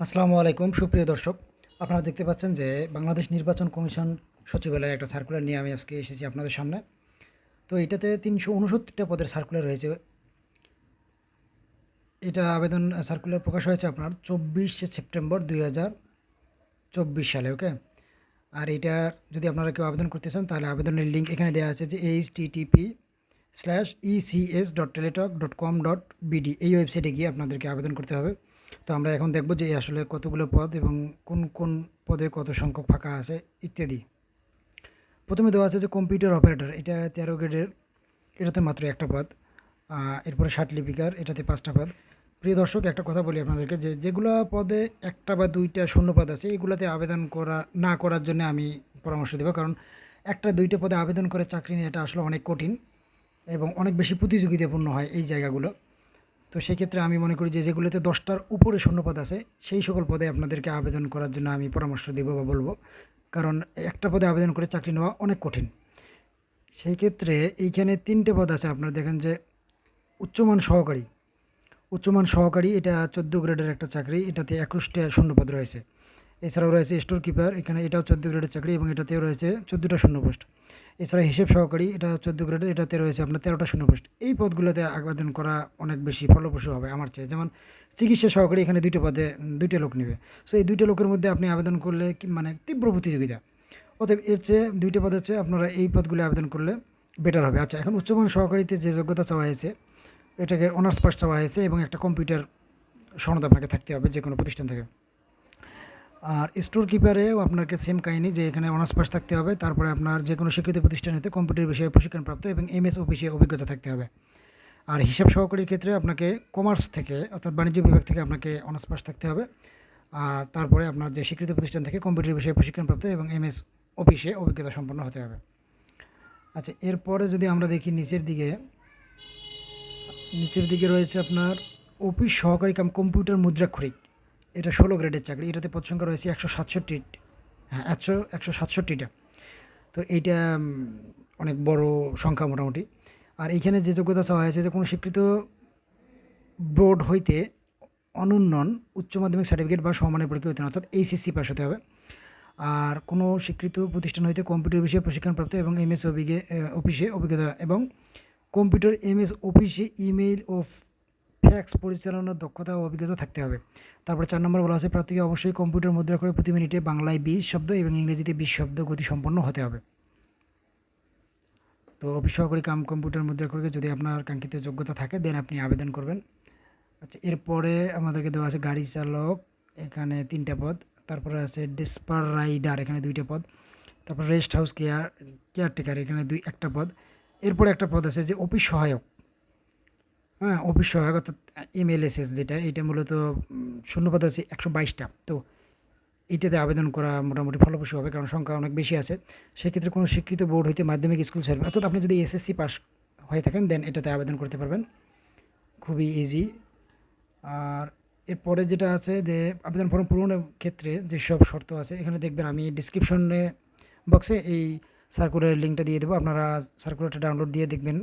আসসালামু আলাইকুম সুপ্রিয় দর্শক, আপনারা দেখতে পাচ্ছেন যে বাংলাদেশ নির্বাচন কমিশন সচিবালয়ে একটা সার্কুলার নিয়ে আমি আজকে এসেছি আপনাদের সামনে। তো এটাতে ৩৬৯টা পদের সার্কুলার রয়েছে। এটা আবেদন সার্কুলার প্রকাশ হয়েছে আপনার 24শে সেপ্টেম্বর 2024 সালে। ওকে, আর এটা যদি আপনারা কেউ আবেদন করতে চান তাহলে আবেদনের লিঙ্ক এখানে দেওয়া আছে যে http://ecs.teletalk.com.bd এই ওয়েবসাইটে গিয়ে আপনাদেরকে আবেদন করতে হবে। তো আমরা এখন দেখব যে আসলে কতগুলো পদ এবং কোন কোন পদে কত সংখ্যক ফাঁকা আছে ইত্যাদি। প্রথমে দেওয়া আছে যে কম্পিউটার অপারেটর, এটা 13 গ্রেডের, এটাতে মাত্র একটা পদ। এরপরে ষাট লিপিকার, এটাতে 5টা পদ। প্রিয় দর্শক, একটা কথা বলি আপনাদেরকে যে যেগুলো পদে একটা বা দুইটা শূন্যপদ আছে এগুলোতে আবেদন না করার জন্য আমি পরামর্শ দেবো, কারণ একটা দুইটা পদে আবেদন করে চাকরি নিয়ে এটা আসলে অনেক কঠিন এবং অনেক বেশি প্রতিযোগিতাপূর্ণ হয় এই জায়গাগুলো। তো সেক্ষেত্রে আমি মনে করি যে যেগুলোতে 10টার উপরে শূন্যপদ আছে সেই সকল পদে আপনাদেরকে আবেদন করার জন্য আমি পরামর্শ দেব বা বলবো, কারণ একটা পদে আবেদন করে চাকরি নেওয়া অনেক কঠিন। সেই ক্ষেত্রে এইখানে 3টে পদ আছে, আপনারা দেখেন যে উচ্চমান সহকারী। উচ্চমান সহকারী এটা 14 গ্রেডের একটা চাকরি, এটাতে 21টা শূন্যপদ রয়েছে। এছাড়াও রয়েছে স্টোর কিপার, এখানে এটাও 14 গ্রেডের চাকরি এবং এটাতেও রয়েছে 14টা শূন্যপোস্ট। এছাড়া হিসেব সহকারী, এটা 14 গ্রেডের, এটাতে রয়েছে আপনার 13টা শূন্যপোস্ট। এই পদগুলোতে আবেদন করা অনেক বেশি ফলপ্রসূ হবে আমার চেয়ে। যেমন চিকিৎসা সহকারী, এখানে 2টা পদে 2টা লোক নেবে। সো এই 2টা লোকের মধ্যে আপনি আবেদন করলে কি মানে তীব্র প্রতিযোগিতা। অতএব এর চেয়ে 2টা পদ হচ্ছে আপনারা এই পদগুলো আবেদন করলে বেটার হবে। আচ্ছা, এখন উচ্চমান সহকারীতে যে যোগ্যতা চাওয়া হয়েছে এটাকে অনার্স পাস চাওয়া হয়েছে এবং একটা কম্পিউটার সনদ আপনাকে থাকতে হবে যে কোনো প্রতিষ্ঠান থেকে। আর স্টোর কিপারেও আপনাকে সেম কাহিনি, যে এখানে অনার্স পাস থাকতে হবে, তারপরে আপনার যে কোনো স্বীকৃত প্রতিষ্ঠান হতে কম্পিউটার বিষয়ে প্রশিক্ষণপ্রাপ্ত এবং এমএস অফিসে অভিজ্ঞতা থাকতে হবে। আর হিসাব সহকারীর ক্ষেত্রে আপনাকে কমার্স থেকে অর্থাৎ বাণিজ্য বিভাগ থেকে আপনাকে অনার্স পাস থাকতে হবে। আর তারপরে আপনার যে স্বীকৃত প্রতিষ্ঠান থেকে কম্পিউটার বিষয়ে প্রশিক্ষণপ্রাপ্ত এবং এমএস অফিসে অভিজ্ঞতা সম্পন্ন হতে হবে। আচ্ছা, এরপরে যদি আমরা দেখি নিচের দিকে রয়েছে আপনার অফিস সহকারী কাম কম্পিউটার মুদ্রাক্ষরিক, এটা 16 গ্রেডের চাকরি, এটাতে পদ সংখ্যা রয়েছে 167। হ্যাঁ, 167টা। তো এইটা অনেক বড় সংখ্যা মোটামুটি। আর এইখানে যে যোগ্যতা চাওয়া হয়েছে যে কোনো স্বীকৃত বোর্ড হইতে অনুন্নয়ন উচ্চ মাধ্যমিক সার্টিফিকেট বা সমমানের পরীক্ষা হতে, অর্থাৎ এইচএসসি পাস হতে হবে। আর কোনো স্বীকৃত প্রতিষ্ঠান হইতে কম্পিউটার বিষয়ে প্রশিক্ষণপ্রাপ্ত এবং এমএস অফিসে অভিজ্ঞতা এবং কম্পিউটার এমএস অফিসে ইমেইল ও ফ্যাক্স পরিচালনার দক্ষতা ও অভিজ্ঞতা থাকতে হবে। তারপরে 4 নম্বর বলা আছে প্রার্থীকে অবশ্যই কম্পিউটার মুদ্রা করে প্রতি মিনিটে বাংলায় 20 শব্দ এবং ইংরেজিতে 20 শব্দ গতি সম্পন্ন হতে হবে। তো অফিস সহকারী কাম কম্পিউটার মুদ্রা করে যদি আপনার কাঙ্ক্ষিত যোগ্যতা থাকে দেন আপনি আবেদন করবেন। আচ্ছা, এরপরে আমাদেরকে দেওয়া আছে গাড়ি চালক, এখানে 3টা পদ। তারপরে আছে ডেসপার রাইডার, এখানে 2টা পদ। তারপর রেস্ট হাউস কেয়ারটেকার, এখানে একটা পদ। এরপরে একটা পদ আছে যে অফিস সহায়ক। হ্যাঁ, অফিস সহায়ক অর্থাৎ এমএলএসএস যেটা, এটা মূলত শূন্যপদ আছে 122টা। তো এইটাতে আবেদন করা মোটামুটি ফলপ্রসূ হবে, কারণ সংখ্যা অনেক বেশি আছে। সেক্ষেত্রে কোনো স্বীকৃত বোর্ড হইতে মাধ্যমিক স্কুল সার্ভিস, অর্থাৎ আপনি যদি এসএসসি পাস হয়ে থাকেন দেন এটাতে আবেদন করতে পারবেন, খুবই ইজি। আর এরপরে যেটা আছে যে আবেদন ফর্ম পূরণের ক্ষেত্রে যেসব শর্ত আছে এখানে দেখবেন, আমি ডিসক্রিপশনে বক্সে এই সার্কুলারের লিঙ্কটা দিয়ে দেবো, আপনারা সার্কুলারটা ডাউনলোড দিয়ে দেখবেন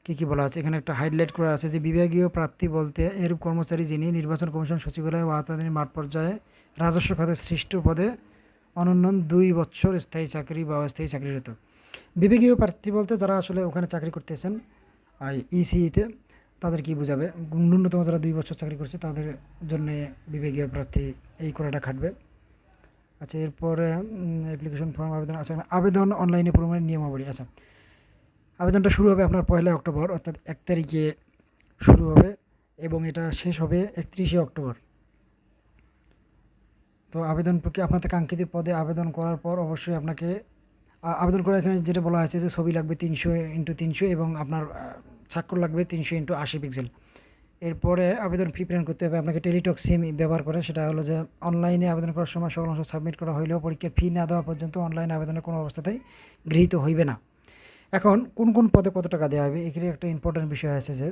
কী কী বলা আছে। এখানে একটা হাইলাইট করা আছে যে বিভাগীয় প্রার্থী বলতে এরূপ কর্মচারী যিনি নির্বাচন কমিশন সচিবালয় ও আওতাধীন মাঠ পর্যায়ে রাজস্ব খাতে সৃষ্ট পদে অনন্যন 2 বছর স্থায়ী চাকরি বা অস্থায়ী চাকরিরত। বিভাগীয় প্রার্থী বলতে যারা আসলে ওখানে চাকরি করতেছেন আর ইসিইতে, তাদের কি বোঝাবে, ন্যূনতম যারা 2 বছর চাকরি করছে তাদের জন্য বিভাগীয় প্রার্থী এই করাটা খাটবে। আচ্ছা, এরপরে অ্যাপ্লিকেশন ফর্ম আবেদন। আচ্ছা, আবেদন অনলাইনে পূরণের নিয়মাবলী। আচ্ছা, আবেদনটা শুরু হবে আপনার 1 অক্টোবর, অর্থাৎ 1 তারিখে শুরু হবে এবং এটা শেষ হবে 31শে অক্টোবর। তো আবেদন প্রক্রিয়া, আপনাদের কাঙ্ক্ষিত পদে আবেদন করার পর অবশ্যই আপনাকে আবেদন করা, এখানে যেটা বলা হয়েছে যে ছবি লাগবে 300x300 এবং আপনার স্বাক্ষর লাগবে 300x80 পিক্সেল। এরপরে আবেদন ফি প্রেরণ করতে হবে আপনাকে টেলিটক সিম ব্যবহার করে। সেটা হলো যে অনলাইনে আবেদন করার সময় সকল অংশ সাবমিট করা হইলেও পরীক্ষার ফি না দেওয়া পর্যন্ত অনলাইনে আবেদনের কোনো অবস্থাতেই গৃহীত হইবে না। এখন কোন কোন পদে কত টাকা দেওয়া হবে, এখানে একটা ইম্পর্টেন্ট বিষয় আছে যে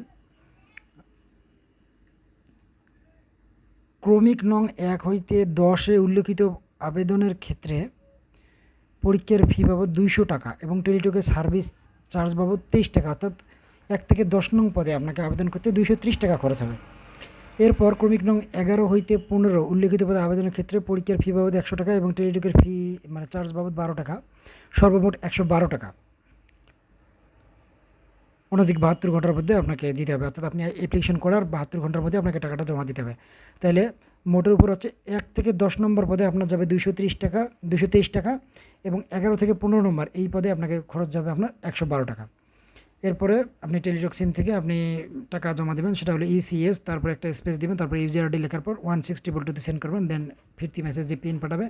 ক্রমিক নং 1 হইতে 10-এ উল্লেখিত আবেদনের ক্ষেত্রে পরীক্ষার ফি বাবদ 200 টাকা এবং টেলিটকের সার্ভিস চার্জ বাবদ 23 টাকা, অর্থাৎ 1 থেকে 10 নং পদে আপনাকে আবেদন করতে 230 টাকা খরচ হবে। এরপর ক্রমিক নং 11 হইতে 15 উল্লেখিত পদে আবেদনের ক্ষেত্রে পরীক্ষার ফি বাবদ 100 টাকা এবং টেলিটকের ফি মানে চার্জ বাবদ 12 টাকা, সর্বমোট 112 টাকা অনধিক 72 ঘন্টার মধ্যে আপনাকে দিতে হবে। অর্থাৎ আপনি অ্যাপ্লিকেশন করার 72 ঘন্টার মধ্যে আপনাকে টাকাটা জমা দিতে হবে। তাহলে মোটের উপর হচ্ছে 1 থেকে 10 নম্বর পদে আপনার যাবে 230 টাকা, 223 টাকা, এবং 11 থেকে 15 নম্বর এই পদে আপনাকে খরচ যাবে আপনার 112 টাকা। এরপরে আপনি টেলিটক সিম থেকে আপনি টাকা জমা দেবেন, সেটা হলো ইসিএস, তারপর একটা স্পেস দেবেন, তারপর ইউজার আইডি লেখার পর 160 সেন্ড করবেন, দেন ফিরতি মেসেজে পিন পাঠাবে।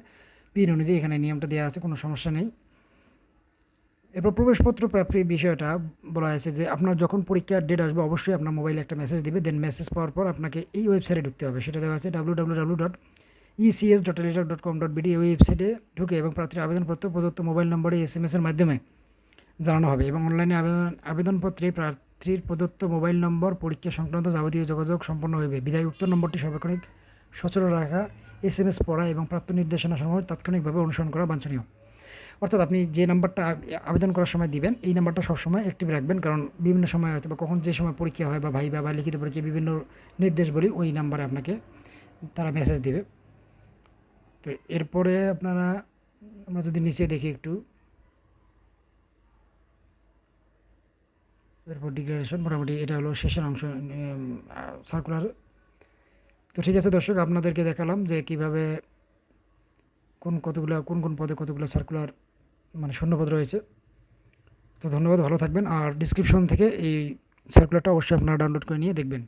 পিন অনুযায়ী এখানে নিয়মটা দেওয়া আছে, কোনো সমস্যা নেই। এরপর প্রবেশপত্র প্রাপ্তির বিষয়টা বলা হয়েছে যে আপনার যখন পরীক্ষার ডেট আসবে অবশ্যই আপনার মোবাইলে একটা মেসেজ দিবে, দেন মেসেজ পাওয়ার পর আপনাকে এই ওয়েবসাইটে ঢুকতে হবে। সেটা দেওয়া আছে www.ecs.teletalk.com.bd। এই ওয়েবসাইটে ঢুকে এবং প্রার্থীর আবেদনপত্র প্রদত্ত মোবাইল নম্বরে এসএমএসের মাধ্যমে জানানো হবে, এবং অনলাইনে আবেদনপত্রে প্রার্থীর প্রদত্ত মোবাইল নম্বর পরীক্ষা সংক্রান্ত যাবতীয় যোগাযোগ সম্পন্ন হবে। বিধায় উক্ত নম্বরটি সার্বক্ষণিক সচল রাখা, এসএমএস পড়া এবং প্রাপ্ত নির্দেশনা সমূহ তাৎক্ষণিকভাবে অনুসরণ করা বাঞ্ছনীয়। অর্থাৎ আপনি যে নাম্বারটা আবেদন করার সময় দিবেন এই নাম্বারটা সবসময় অ্যাক্টিভ রাখবেন, কারণ বিভিন্ন সময় হয়তো বা কখন যে সময় পরীক্ষা হয় বা ভাইবা বা লিখিত পরীক্ষা বিভিন্ন নির্দেশ বলি ওই নাম্বারে আপনাকে তারা মেসেজ দিবে। তো এরপরে আমরা যদি নিচে দেখি একটু, এরপর ডিক্লারেশন, মোটামুটি এটা হলো শেষের অংশ সার্কুলার। তো ঠিক আছে দর্শক, আপনাদেরকে দেখালাম যে কীভাবে কোন কোন পদে কতগুলো সার্কুলার মানে শূন্যপদ রয়েছে। তো ধন্যবাদ, ভালো থাকবেন। আর ডিসক্রিপশন থেকে এই সার্কুলারটা অবশ্যই আপনারা ডাউনলোড করে নিয়ে দেখবেন।